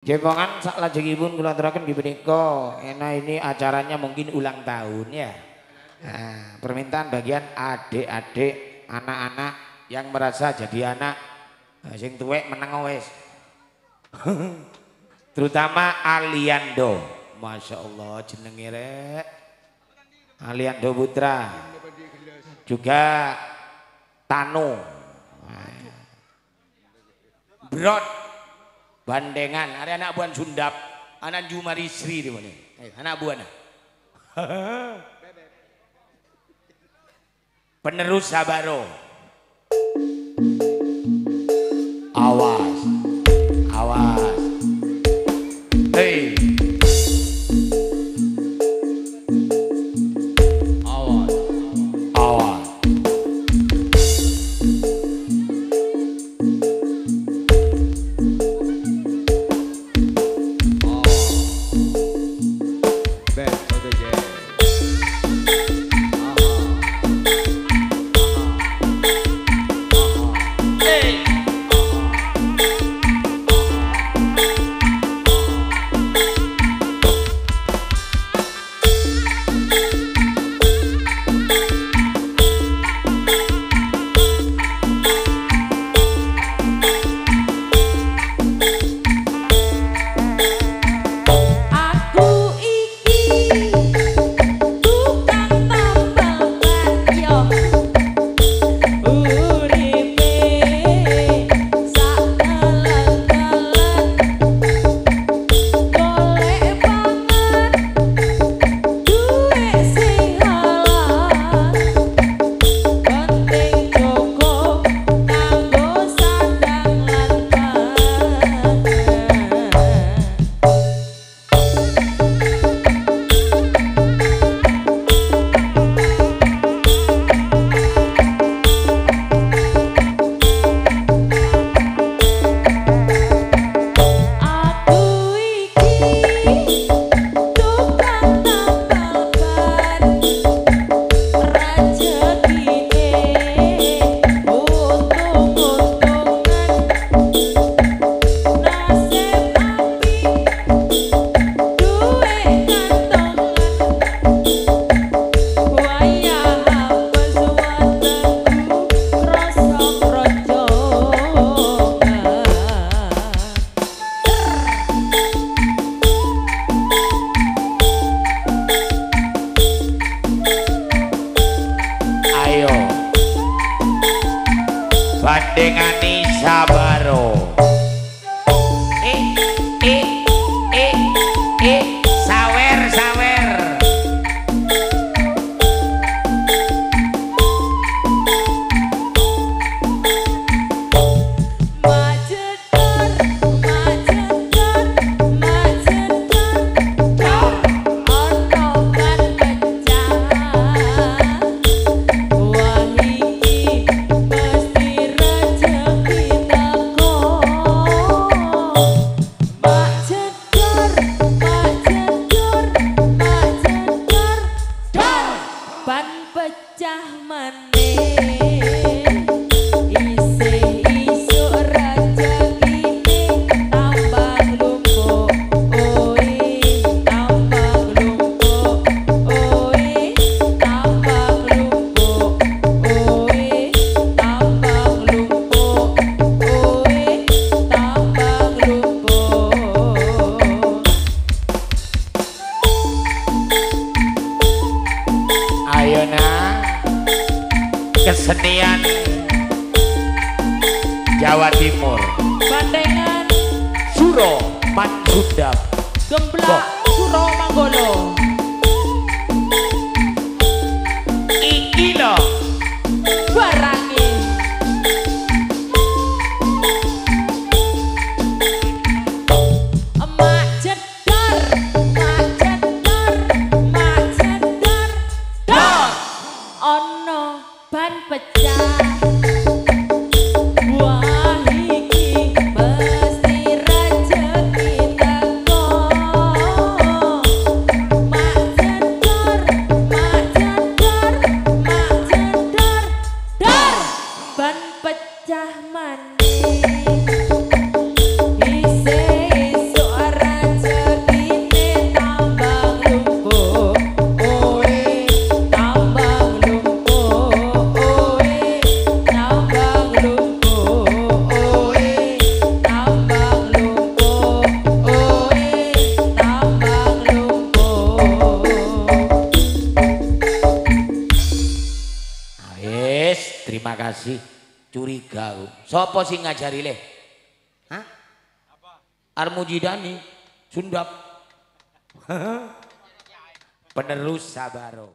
Jepongan sak lajengipun kula aturaken nggih menika ini acaranya mungkin ulang tahun ya. Nah, permintaan bagian adik-adik, anak-anak yang merasa jadi anak sing tuwek meneng wis. Terutama Aliando. Masya Allah jenenge rek. Aliando Putra. Juga Tano. Brod Bandengan, ada anak buan Sundap, anak Jumari Sri di mana? Anak buan. Penerus Sabaro. Awas, awas. Hei. Awas, awas. Bandengani Sabaro. Sawer sawer. Kesenian Jawa Timur. Bandengan Suro Mansundap Gemblak Suro Manggolo. Iki lho barange emak jedar, emak jedar, emak jedar. Dor ono ban pecah. Wah iki mesti rezeki teko. kasih curiga. Sopo sing ngajari le? Hah? Armujidani Sundap. Penerus Sabaro.